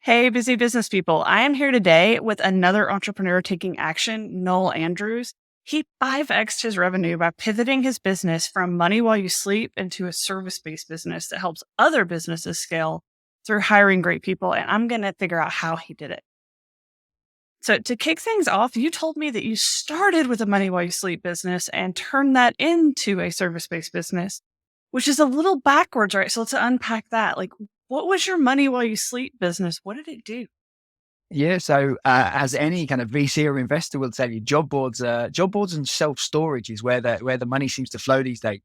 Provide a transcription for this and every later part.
Hey, busy business people. I am here today with another entrepreneur taking action, Noel Andrews. He 5x'd his revenue by pivoting his business from money while you sleep into a service-based business that helps other businesses scale through hiring great people. And I'm going to figure out how he did it. So to kick things off, you told me that you started with a money while you sleep business and turned that into a service-based business, which is a little backwards, right? So let's unpack that. Like, what was your money while you sleep business? What did it do? Yeah, so as any kind of VC or investor will tell you, job boards and self storage is where the money seems to flow these days.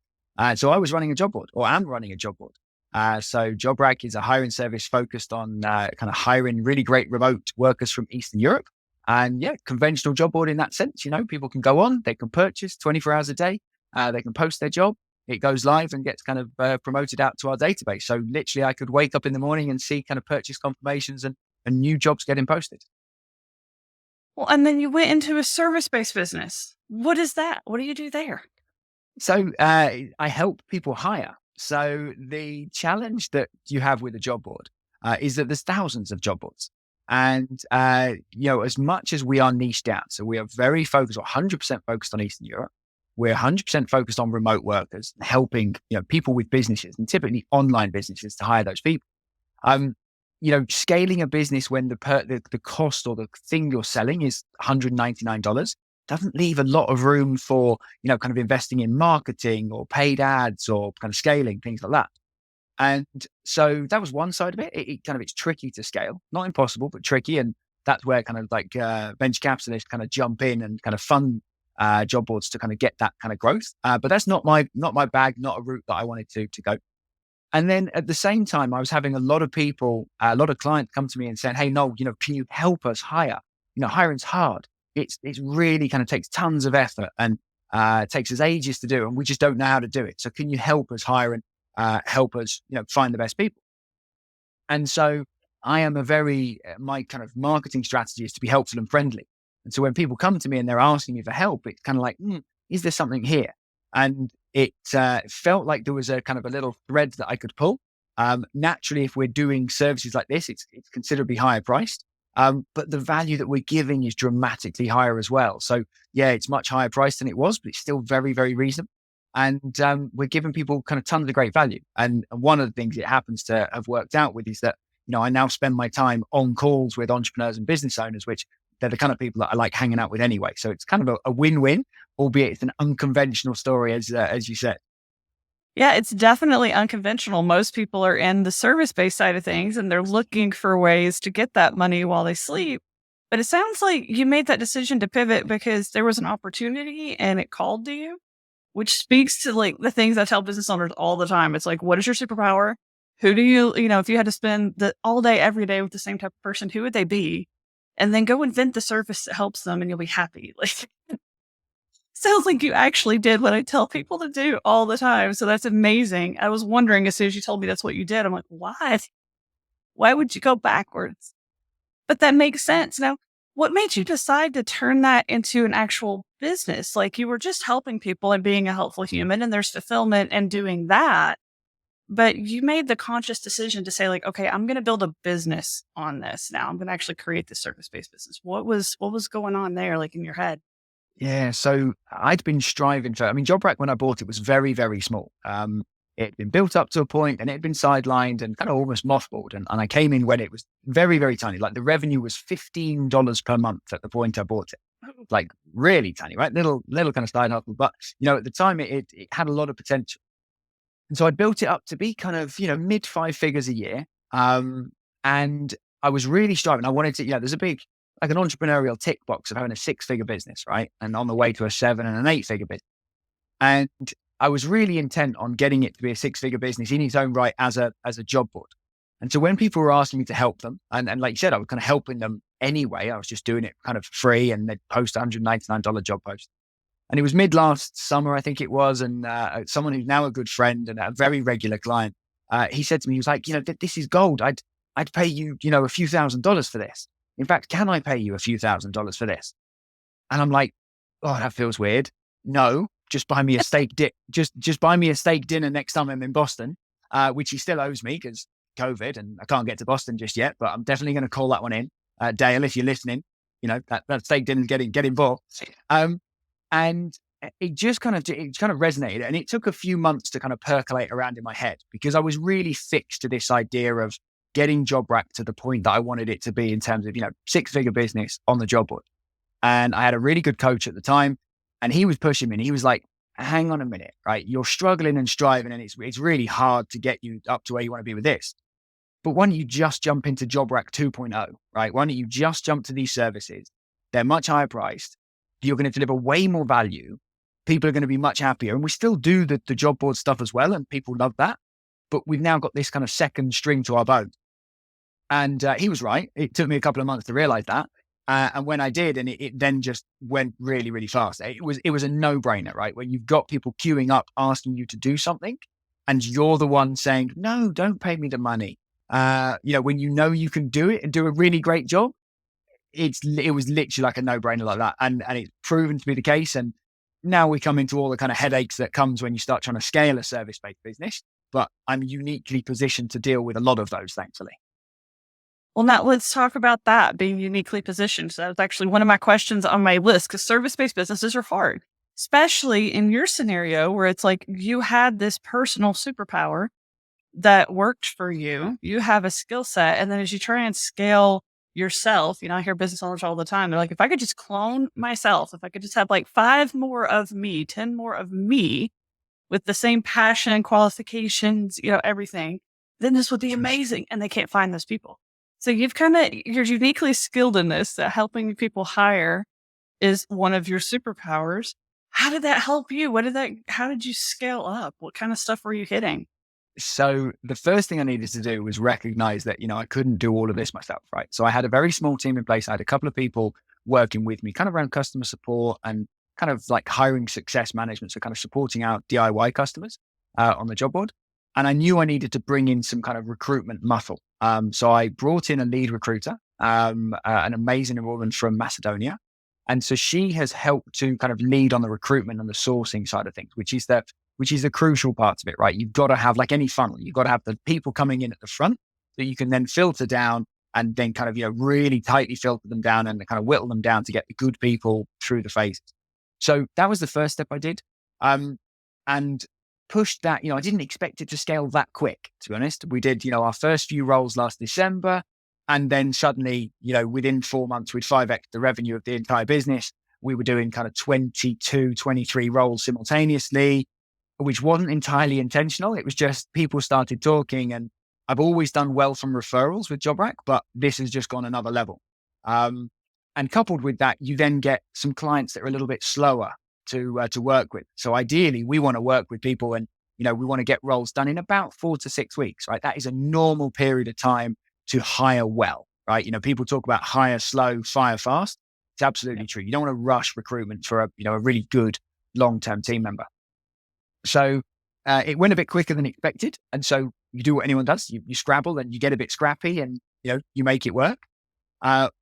So I was running a job board, or am running a job board. So JobRack is a hiring service focused on kind of hiring really great remote workers from Eastern Europe. And yeah, conventional job board in that sense. People can go on, they can purchase 24 hours a day, they can post their job. It goes live and gets kind of promoted out to our database. So literally, I could wake up in the morning and see kind of purchase confirmations and new jobs getting posted. Well, and then you went into a service-based business. What is that? What do you do there? So I help people hire. So the challenge that you have with a job board is that there's thousands of job boards. And, as much as we are niched out, so we are very focused, or 100% focused on Eastern Europe, we're 100% focused on remote workers, helping, people with businesses and typically online businesses to hire those people. Scaling a business when the cost or the thing you're selling is $199 doesn't leave a lot of room for, kind of investing in marketing or paid ads or kind of scaling, things like that. And so that was one side of it. It's tricky to scale, not impossible, but tricky. And that's where kind of like venture capitalists kind of jump in and kind of fund job boards to kind of get that kind of growth. But that's not my bag, not a route that I wanted to go. And then at the same time, I was having a lot of clients come to me and saying, "Hey, Noel, can you help us hire? Hiring's hard. It's really kind of takes tons of effort and takes us ages to do, and we just don't know how to do it. So can you help us hire and help us, find the best people?" And so I am my kind of marketing strategy is to be helpful and friendly. And so when people come to me and they're asking me for help, it's kind of like, is there something here? And it felt like there was a kind of a little thread that I could pull. Naturally, if we're doing services like this, it's considerably higher priced. But the value that we're giving is dramatically higher as well. So yeah, it's much higher priced than it was, but it's still very, very reasonable. And we're giving people kind of tons of great value. And one of the things it happens to have worked out with is that, I now spend my time on calls with entrepreneurs and business owners, which they're the kind of people that I like hanging out with anyway. So it's kind of a win-win, albeit it's an unconventional story, as you said. Yeah, it's definitely unconventional. Most people are in the service-based side of things and they're looking for ways to get that money while they sleep. But it sounds like you made that decision to pivot because there was an opportunity and it called to you, which speaks to like the things I tell business owners all the time. It's like, what is your superpower? Who do if you had to spend all day, every day with the same type of person, who would they be? And then go invent the service that helps them and you'll be happy. Like, sounds like you actually did what I tell people to do all the time. So that's amazing. I was wondering as soon as you told me that's what you did, I'm like, why? Why would you go backwards? But that makes sense. Now, what made you decide to turn that into an actual business? Like you were just helping people and being a helpful human, and there's fulfillment in doing that. But you made the conscious decision to say, like, okay, I'm going to build a business on this now. I'm going to actually create this service-based business. What was going on there, like in your head? Yeah. So I'd been striving JobRack, when I bought it, was very, very small. It had been built up to a point and it had been sidelined and kind of almost mothballed. And I came in when it was very, very tiny. Like the revenue was $15 per month at the point I bought it. Like really tiny, right? Little kind of side hustle. But, at the time it had a lot of potential. And so I built it up to be kind of, mid 5 figures a year. And I was really striving. I wanted to, there's a big, like an entrepreneurial tick box of having a 6-figure business, right? And on the way to a 7 and an 8-figure business. And I was really intent on getting it to be a 6-figure business in its own right as a job board. And so when people were asking me to help them, and like you said, I was kind of helping them anyway. I was just doing it kind of free, and they'd post $199 job post. And it was mid last summer, I think it was. And someone who's now a good friend and a very regular client, he said to me, he was like, this is gold. I'd pay you, a few $1,000s for this. In fact, can I pay you a few $1,000s for this? And I'm like, oh, that feels weird. No, just buy me a steak just buy me a steak dinner next time I'm in Boston, which he still owes me because COVID and I can't get to Boston just yet, but I'm definitely going to call that one in. Dale, if you're listening, that state didn't get involved. And it kind of resonated, and it took a few months to kind of percolate around in my head because I was really fixed to this idea of getting JobRack to the point that I wanted it to be in terms of, 6-figure business on the job board. And I had a really good coach at the time, and he was pushing me and he was like, hang on a minute, right? You're struggling and striving and it's really hard to get you up to where you want to be with this. But why don't you just jump into JobRack 2.0, right? Why don't you just jump to these services? They're much higher priced. You're going to deliver way more value. People are going to be much happier. And we still do the job board stuff as well. And people love that. But we've now got this kind of second string to our bow. And he was right. It took me a couple of months to realize that. And when I did, and it then just went really, really fast. It was a no-brainer, right? When you've got people queuing up, asking you to do something, and you're the one saying, no, don't pay me the money. When you can do it and do a really great job, it was literally like a no-brainer like that. And it's proven to be the case. And now we come into all the kind of headaches that comes when you start trying to scale a service-based business. But I'm uniquely positioned to deal with a lot of those, thankfully. Well, now let's talk about that, being uniquely positioned. So that was actually one of my questions on my list, because service-based businesses are hard, especially in your scenario where it's like you had this personal superpower that worked for you. You have a skill set. And then as you try and scale yourself, I hear business owners all the time. They're like, if I could just clone myself, if I could just have like 5 more of me, 10 more of me with the same passion, qualifications, everything, then this would be amazing. And they can't find those people. So you're uniquely skilled in this, that helping people hire is one of your superpowers. How did that help you? How did you scale up? What kind of stuff were you hitting? So the first thing I needed to do was recognize that, I couldn't do all of this myself, right? So I had a very small team in place. I had a couple of people working with me kind of around customer support and kind of like hiring success management. So kind of supporting out DIY customers on the job board. And I knew I needed to bring in some kind of recruitment muscle. So I brought in a lead recruiter, an amazing woman from Macedonia. And so she has helped to kind of lead on the recruitment and the sourcing side of things, which is the crucial part of it, right? You've got to have, like any funnel, you've got to have the people coming in at the front that you can then filter down and then kind of, really tightly filter them down and kind of whittle them down to get the good people through the phases. So that was the first step I did. And pushed that, I didn't expect it to scale that quick, to be honest. We did, our first few roles last December. And then suddenly, within 4 months, we'd 5x the revenue of the entire business. We were doing kind of 22, 23 roles simultaneously, which wasn't entirely intentional. It was just people started talking, and I've always done well from referrals with JobRack, but this has just gone another level. And coupled with that, you then get some clients that are a little bit slower to work with. So ideally, we want to work with people and, we want to get roles done in about 4 to 6 weeks, right? That is a normal period of time to hire well, right? People talk about hire slow, fire fast. It's absolutely true. You don't want to rush recruitment for a really good long-term team member. So it went a bit quicker than expected. And so you do what anyone does. You scrabble and you get a bit scrappy and, you make it work.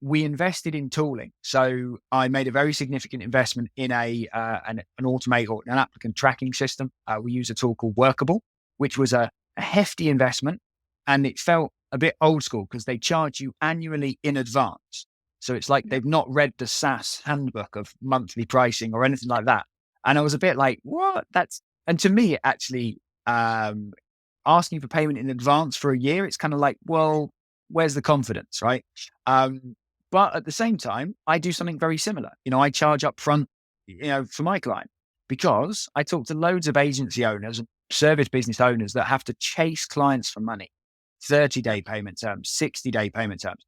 We invested in tooling. So I made a very significant investment in an automate or an applicant tracking system. We use a tool called Workable, which was a hefty investment. And it felt a bit old school because they charge you annually in advance. So it's like they've not read the SaaS handbook of monthly pricing or anything like that. And I was a bit like, what? And to me, actually, asking for payment in advance for a year, it's kind of like, well, where's the confidence, right? But at the same time, I do something very similar. I charge up front, for my client, because I talk to loads of agency owners and service business owners that have to chase clients for money, 30-day payment terms, 60-day payment terms.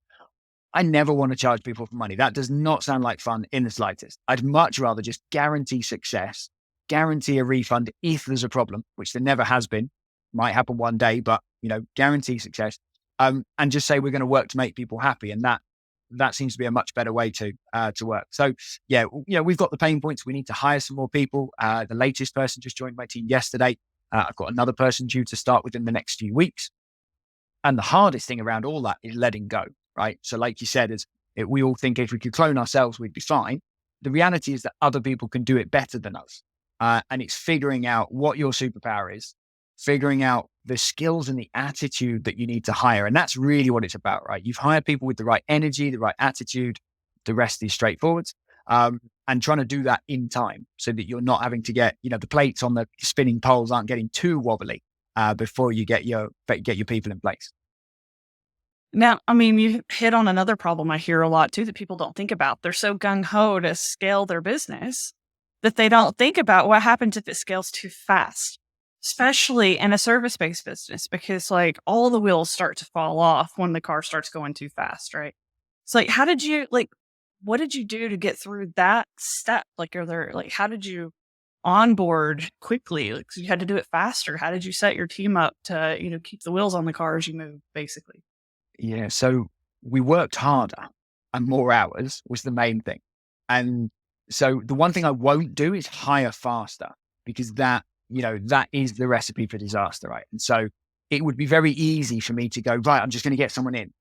I never want to charge people for money. That does not sound like fun in the slightest. I'd much rather just guarantee success, guarantee a refund if there's a problem, which there never has been. Might happen one day, but, guarantee success. And just say we're going to work to make people happy. And that seems to be a much better way to work. So we've got the pain points. We need to hire some more people. The latest person just joined my team yesterday. I've got another person due to start within the next few weeks. And the hardest thing around all that is letting go, right? So like you said, we all think if we could clone ourselves, we'd be fine. The reality is that other people can do it better than us. And it's figuring out what your superpower is, figuring out the skills and the attitude that you need to hire. And that's really what it's about, right? You've hired people with the right energy, the right attitude. The rest is straightforward. And trying to do that in time so that you're not having to get, the plates on the spinning poles aren't getting too wobbly before you get your people in place. Now, I mean, you hit on another problem I hear a lot too that people don't think about. They're so gung-ho to scale their business that they don't think about what happens if it scales too fast, especially in a service-based business, because like all the wheels start to fall off when the car starts going too fast, right? It's like, what did you do to get through that step? Like, how did you onboard quickly? Like, you had to do it faster. How did you set your team up to, keep the wheels on the car as you move, basically? Yeah. So we worked harder and more hours was the main thing. And so the one thing I won't do is hire faster, because that is the recipe for disaster, right? And so it would be very easy for me to go, right, I'm just going to get someone in.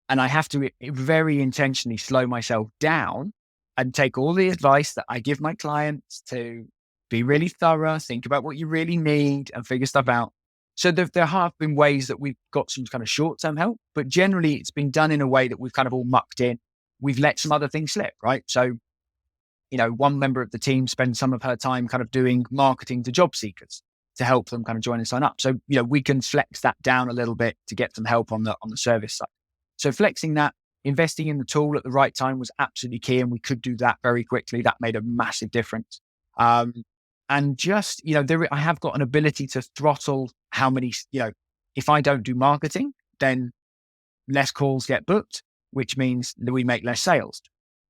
And I have to very intentionally slow myself down and take all the advice that I give my clients to be really thorough, think about what you really need and figure stuff out. So there have been ways that we've got some kind of short-term help, but generally it's been done in a way that we've kind of all mucked in. We've let some other things slip, right? So, one member of the team spends some of her time kind of doing marketing to job seekers to help them kind of join and sign up. So, we can flex that down a little bit to get some help on the service side. So flexing that, investing in the tool at the right time was absolutely key. And we could do that very quickly. That made a massive difference. And just, I have got an ability to throttle how many, if I don't do marketing, then less calls get booked, which means that we make less sales.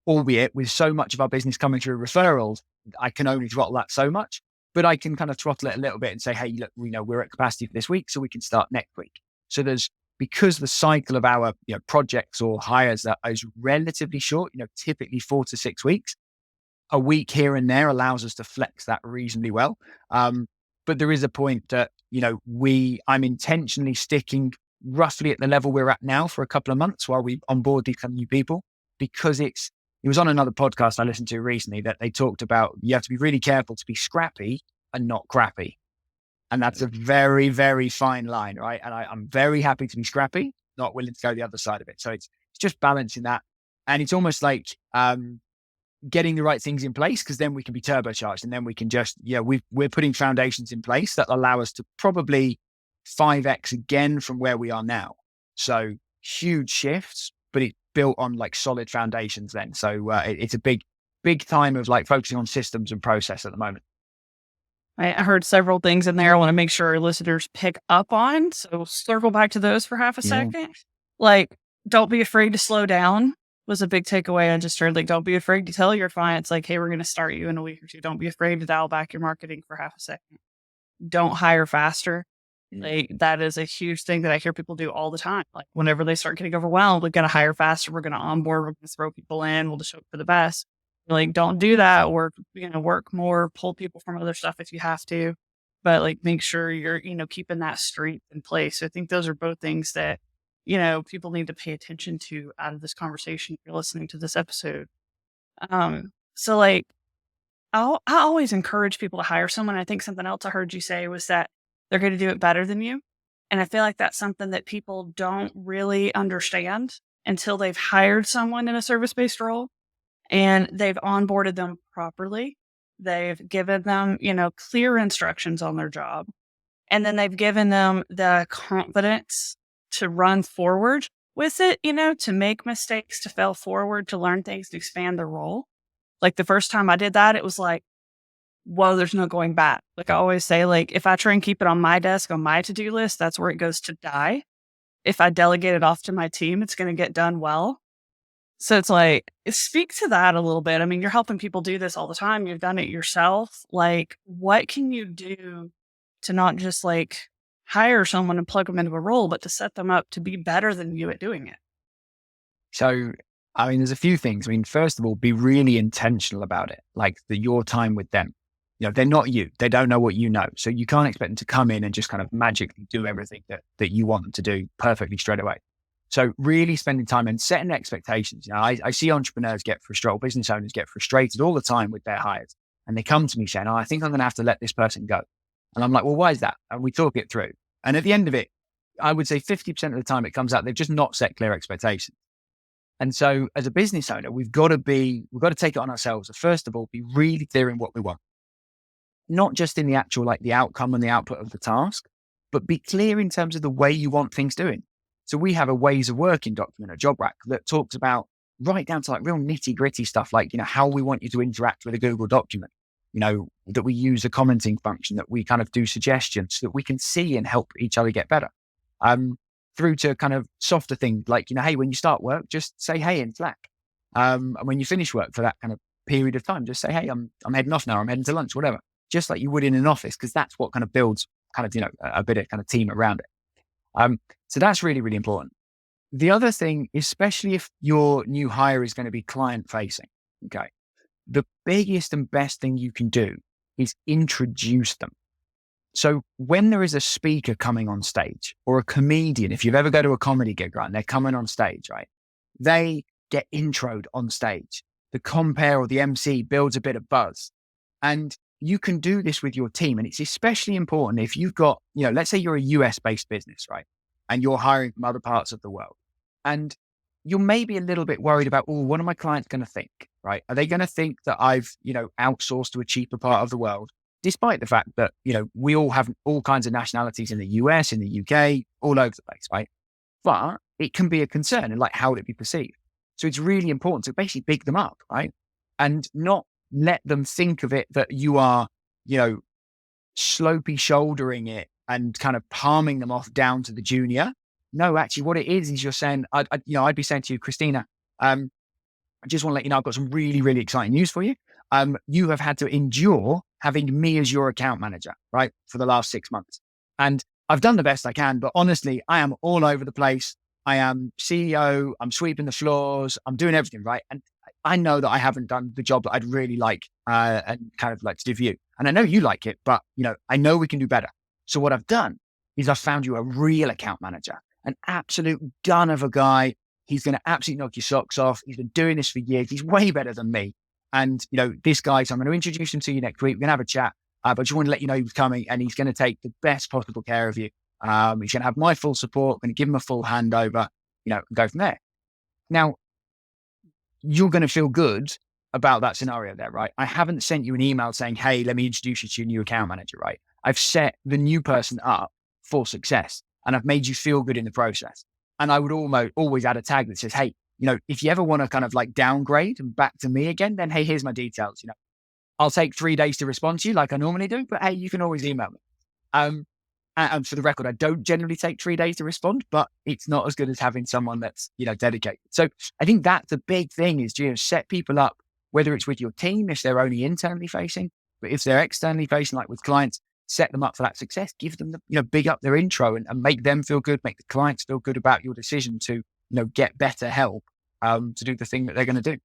Albeit with so much of our business coming through referrals, I can only throttle that so much, but I can kind of throttle it a little bit and say, hey, look, we're at capacity for this week, so we can start next week. So because the cycle of our projects or hires is relatively short, typically 4 to 6 weeks, a week here and there allows us to flex that reasonably well. But there is a point that, I'm intentionally sticking roughly at the level we're at now for a couple of months while we onboard these new people, because it was on another podcast I listened to recently that they talked about, you have to be really careful to be scrappy and not crappy. And that's a very, very fine line, right? And I'm very happy to be scrappy, not willing to go the other side of it. So it's just balancing that. And it's almost like getting the right things in place, because then we can be turbocharged, and then we can just, we're putting foundations in place that allow us to probably 5x again from where we are now. So huge shifts, but it's built on like solid foundations then. So it's a big, big time of like focusing on systems and process at the moment. I heard several things in there I want to make sure our listeners pick up on. So circle back to those for half a second. Like, don't be afraid to slow down was a big takeaway I just heard. Like, don't be afraid to tell your clients, like, hey, we're going to start you in a week or two. Don't be afraid to dial back your marketing for half a second. Don't hire faster. Like, that is a huge thing that I hear people do all the time. Like, whenever they start getting overwhelmed, we're going to hire faster. We're going to onboard. We're going to throw people in. We'll just hope for the best. Like, don't do that. Work more, pull people from other stuff if you have to, but like, make sure you're, keeping that strength in place. So I think those are both things that, people need to pay attention to out of this conversation if you're listening to this episode. So like, I always encourage people to hire someone. I think something else I heard you say was that they're going to do it better than you. And I feel like that's something that people don't really understand until they've hired someone in a service-based role and they've onboarded them properly. They've given them, clear instructions on their job. And then they've given them the confidence to run forward with it, to make mistakes, to fail forward, to learn things, to expand their role. Like the first time I did that, it was like, whoa, there's no going back. Like I always say, like, if I try and keep it on my desk, on my to-do list, that's where it goes to die. If I delegate it off to my team, it's going to get done well. So it's like, speak to that a little bit. I mean, you're helping people do this all the time. You've done it yourself. Like, what can you do to not just like hire someone and plug them into a role, but to set them up to be better than you at doing it? So, I mean, there's a few things. I mean, first of all, be really intentional about it. Like your time with them. They're not you. They don't know what you know. So you can't expect them to come in and just kind of magically do everything that you want them to do perfectly straight away. So really spending time and setting expectations. I see entrepreneurs get frustrated, business owners get frustrated all the time with their hires. And they come to me saying, I think I'm going to have to let this person go. And I'm like, well, why is that? And we talk it through. And at the end of it, I would say 50% of the time it comes out, they've just not set clear expectations. And so as a business owner, we've got to take it on ourselves. So first of all, be really clear in what we want, not just in the actual, like the outcome and the output of the task, but be clear in terms of the way you want things doing. So we have a ways of working document, a job rack that talks about right down to like real nitty gritty stuff, like, how we want you to interact with a Google document, that we use a commenting function, that we kind of do suggestions so that we can see and help each other get better. Through to kind of softer things like, hey, when you start work, just say, hey, in Slack. And when you finish work for that kind of period of time, just say, hey, I'm heading off now. I'm heading to lunch, whatever, just like you would in an office, because that's what kind of builds kind of, a bit of kind of team around it. So that's really, really important. The other thing, especially if your new hire is going to be client facing, okay, the biggest and best thing you can do is introduce them. So when there is a speaker coming on stage or a comedian, if you've ever go to a comedy gig, right, and they're coming on stage, right, they get introed on stage. The compere or the MC builds a bit of buzz. And you can do this with your team. And it's especially important if you've got, let's say you're a US based business, right, and you're hiring from other parts of the world. And you're maybe a little bit worried about, what are my clients going to think, right? Are they going to think that I've, outsourced to a cheaper part of the world? Despite the fact that, we all have all kinds of nationalities in the US, in the UK, all over the place, right? But it can be a concern, and like, how would it be perceived? So it's really important to basically big them up, right? And not let them think of it that you are, slopey shouldering it and kind of palming them off down to the junior. No, actually what it is you're saying, I'd be saying to you, Christina, I just want to let you know, I've got some really, really exciting news for you. You have had to endure having me as your account manager, right, for the last 6 months. And I've done the best I can, but honestly, I am all over the place. I am CEO, I'm sweeping the floors, I'm doing everything, right? And I know that I haven't done the job that I'd really like and kind of like to do for you. And I know you like it, but I know we can do better. So what I've done is I've found you a real account manager, an absolute gun of a guy. He's going to absolutely knock your socks off. He's been doing this for years. He's way better than me. And, this guy, so I'm going to introduce him to you next week. We're going to have a chat, but I just want to let you know he's coming and he's going to take the best possible care of you. He's going to have my full support. I'm going to give him a full handover, and go from there. Now, you're going to feel good about that scenario there, right? I haven't sent you an email saying, hey, let me introduce you to your new account manager, right? I've set the new person up for success and I've made you feel good in the process. And I would always add a tag that says, hey, if you ever want to kind of like downgrade and back to me again, then hey, here's my details. I'll take 3 days to respond to you like I normally do, but hey, you can always email me. And for the record, I don't generally take 3 days to respond, but it's not as good as having someone that's, dedicated. So I think that's the big thing is, set people up, whether it's with your team, if they're only internally facing, but if they're externally facing, like with clients, set them up for that success, give them the, big up their intro and make them feel good, make the clients feel good about your decision to, get better help to do the thing that they're going to do.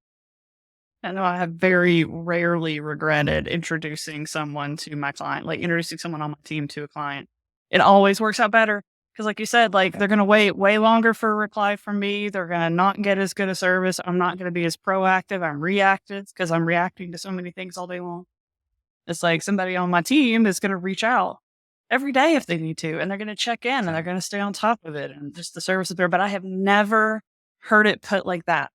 I know I have very rarely regretted introducing someone to my client, like introducing someone on my team to a client. It always works out better because like you said, like they're going to wait way longer for a reply from me. They're going to not get as good a service. I'm not going to be as proactive. I'm reactive because I'm reacting to so many things all day long. It's like somebody on my team is going to reach out every day if they need to, and they're going to check in and they're going to stay on top of it and just the service is there. But I have never heard it put like that.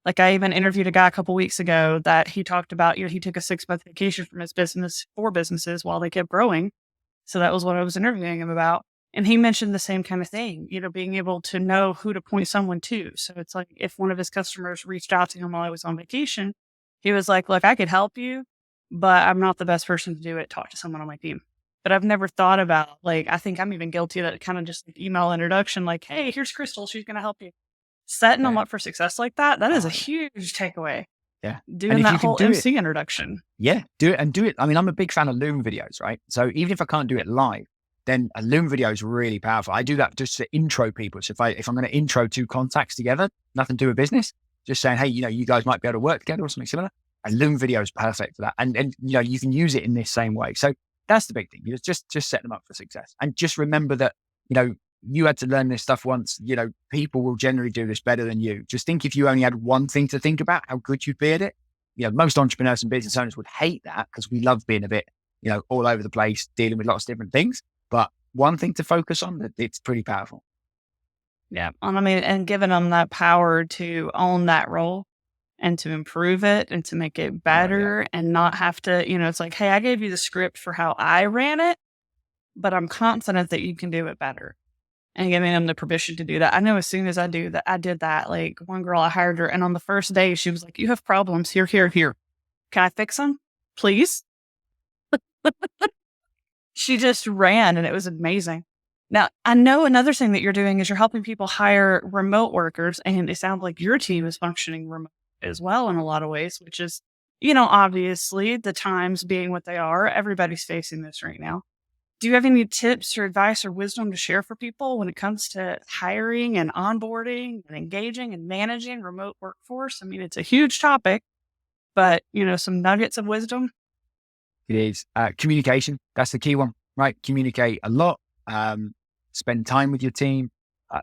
Like I even interviewed a guy a couple weeks ago that he talked about, he took a 6-month vacation from his business for businesses while they kept growing. So that was what I was interviewing him about. And he mentioned the same kind of thing, being able to know who to point someone to. So it's like if one of his customers reached out to him while I was on vacation, he was like, look, I could help you, but I'm not the best person to do it. Talk to someone on my team. But I've never thought about, like, I think I'm even guilty of that kind of just like email introduction, like, hey, here's Crystal. She's going to help you. Setting them up for success like that is a huge takeaway. Yeah. Doing that whole MC introduction. Yeah, do it. I mean, I'm a big fan of Loom videos, right? So even if I can't do it live, then a Loom video is really powerful. I do that just to intro people. So if I'm going to intro 2 contacts together, nothing to do with business, just saying, hey, you guys might be able to work together or something similar. A Loom video is perfect for that. And you can use it in this same way. So that's the big thing. You just set them up for success. And just remember that, you had to learn this stuff once, people will generally do this better than you. Just think if you only had one thing to think about, how good you'd be at it. Most entrepreneurs and business owners would hate that because we love being a bit all over the place, dealing with lots of different things. But one thing to focus on, that it's pretty powerful. Yeah. I mean, and giving them that power to own that role and to improve it and to make it Oh, yeah. better and not have to, it's like, hey, I gave you the script for how I ran it, but I'm confident that you can do it better. And giving them the permission to do that. I know as soon as I did that, like one girl, I hired her, and on the first day, she was like, you have problems here, here, here. Can I fix them? Please? She just ran, and it was amazing. Now, I know another thing that you're doing is you're helping people hire remote workers, and it sounds like your team is functioning remote as well in a lot of ways, which is, obviously the times being what they are, everybody's facing this right now. Do you have any tips or advice or wisdom to share for people when it comes to hiring and onboarding and engaging and managing remote workforce? I mean, it's a huge topic, but, some nuggets of wisdom. It is communication. That's the key one, right? Communicate a lot. Spend time with your team. I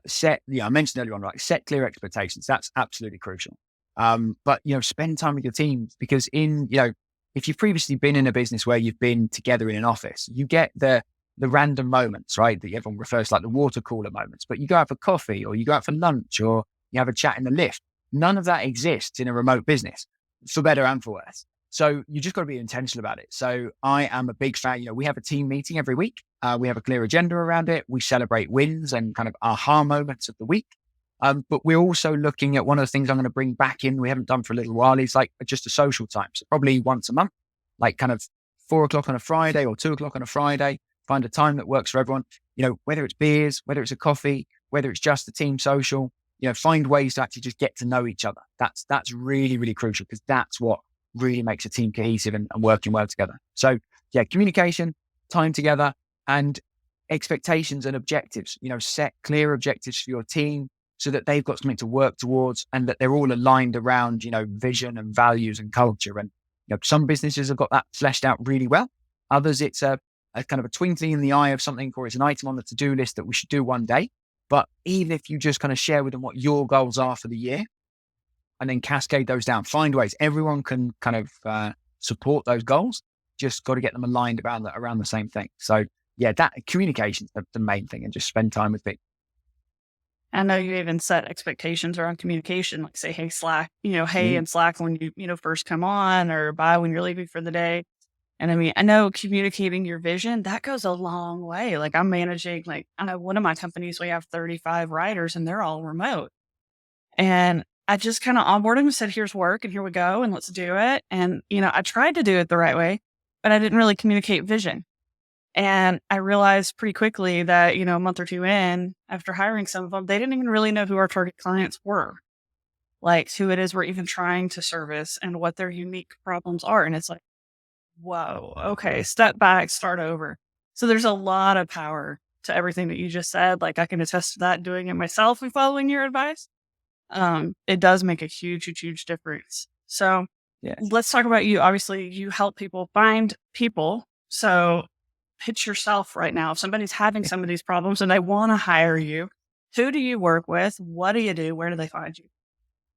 mentioned earlier on, right? Set clear expectations. That's absolutely crucial. But spend time with your team, because if you've previously been in a business where you've been together in an office, you get the random moments, right? That everyone refers to like the water cooler moments, but you go out for coffee or you go out for lunch or you have a chat in the lift. None of that exists in a remote business, for better and for worse. So you just got to be intentional about it. So I am a big fan. We have a team meeting every week. We have a clear agenda around it. We celebrate wins and kind of aha moments of the week. But we're also looking at one of the things I'm going to bring back in, we haven't done for a little while, is like just a social time. So probably once a month, like kind of 4:00 on a Friday or 2:00 on a Friday, find a time that works for everyone, whether it's beers, whether it's a coffee, whether it's just a team social, find ways to actually just get to know each other. That's really, really crucial, because that's what really makes a team cohesive and working well together. So yeah, communication, time together, and expectations and objectives. Set clear objectives for your team so that they've got something to work towards and that they're all aligned around, vision and values and culture. And some businesses have got that fleshed out really well. Others, it's a kind of a twinkling in the eye of something, or it's an item on the to-do list that we should do one day. But even if you just kind of share with them what your goals are for the year, and then cascade those down, find ways everyone can kind of support those goals. Just got to get them aligned around the same thing. So yeah, that communication is the main thing, and just spend time with people. I know you even set expectations around communication, like say, hey, Slack, hey, in Slack when you first come on, or bye when you're leaving for the day. And I mean, I know communicating your vision, that goes a long way. Like I'm managing, I know one of my companies, we have 35 writers and they're all remote. And I just kind of onboarded them and said, here's work and here we go and let's do it. And, I tried to do it the right way, but I didn't really communicate vision. And I realized pretty quickly that, a month or two in, after hiring some of them, they didn't even really know who our target clients were, like who it is we're even trying to service and what their unique problems are. And it's like, whoa, okay, step back, start over. So there's a lot of power to everything that you just said. Like I can attest to that doing it myself and following your advice. It does make a huge, huge, huge difference. So Yeah. Let's talk about you. Obviously, you help people find people. So pitch yourself right now. If somebody's having some of these problems and they want to hire you, who do you work with? What do you do? Where do they find you?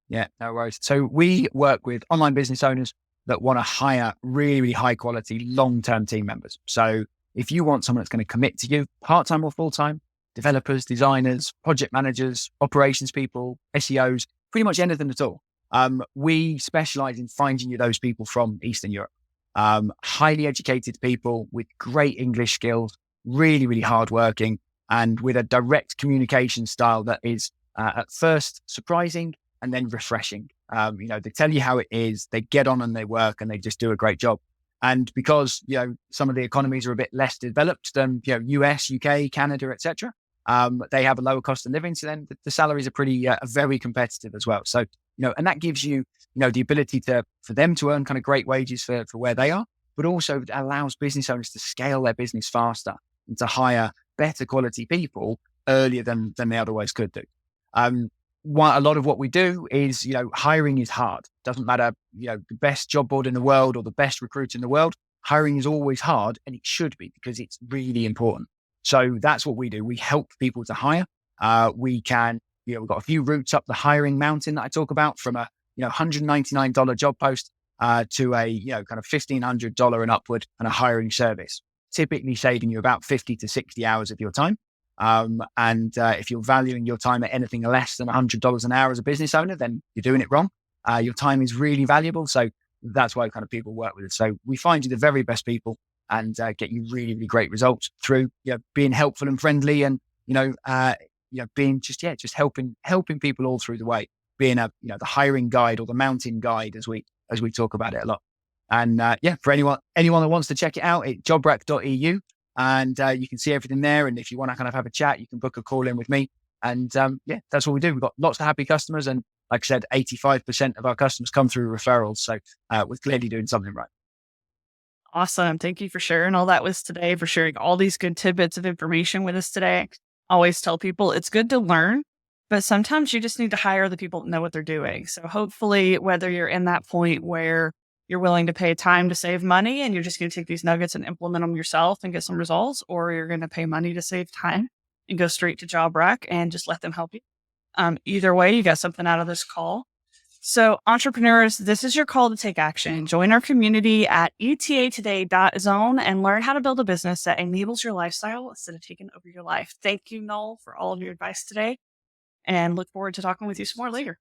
Yeah, no worries. So we work with online business owners that want to hire really, really high quality, long-term team members. So if you want someone that's going to commit to you, part-time or full-time, developers, designers, project managers, operations people, SEOs, pretty much anything at all. We specialize in finding you those people from Eastern Europe. Highly educated people with great English skills, really, really hardworking, and with a direct communication style that is at first surprising and then refreshing. They tell you how it is, they get on and they work and they just do a great job. And because, some of the economies are a bit less developed than, US, UK, Canada, etc., they have a lower cost of living. So then the salaries are pretty, very competitive as well. So, and that gives you, the ability for them to earn kind of great wages for where they are, but also allows business owners to scale their business faster and to hire better quality people earlier than they otherwise could do. A lot of what we do is, hiring is hard. Doesn't matter, the best job board in the world or the best recruiter in the world, hiring is always hard, and it should be, because it's really important. So that's what we do. We help people to hire. We've got a few routes up the hiring mountain that I talk about, from a $199 job post to a, kind of $1,500 and upward and a hiring service, typically saving you about 50 to 60 hours of your time. And if you're valuing your time at anything less than $100 an hour as a business owner, then you're doing it wrong. Your time is really valuable. So that's why kind of people work with us. So we find you the very best people and get you really, really great results through being helpful and friendly and, being just helping people all through the way, being the hiring guide or the mountain guide as we talk about it a lot. And for anyone that wants to check it out, it's jobrack.eu. And you can see everything there. And if you want to kind of have a chat, you can book a call in with me. And that's what we do. We've got lots of happy customers. And like I said, 85% of our customers come through referrals. So we're clearly doing something right. Awesome. Thank you for sharing all that with us today, for sharing all these good tidbits of information with us today. I always tell people it's good to learn, but sometimes you just need to hire the people that know what they're doing. So hopefully, whether you're in that point where you're willing to pay time to save money and you're just going to take these nuggets and implement them yourself and get some results, or you're going to pay money to save time and go straight to JobRack and just let them help you. Either way, you got something out of this call. So entrepreneurs, this is your call to take action. Join our community at etatoday.zone and learn how to build a business that enables your lifestyle instead of taking over your life. Thank you, Noel, for all of your advice today, and look forward to talking with you some more later.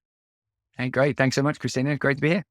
Hey, great. Thanks so much, Christina. Great to be here.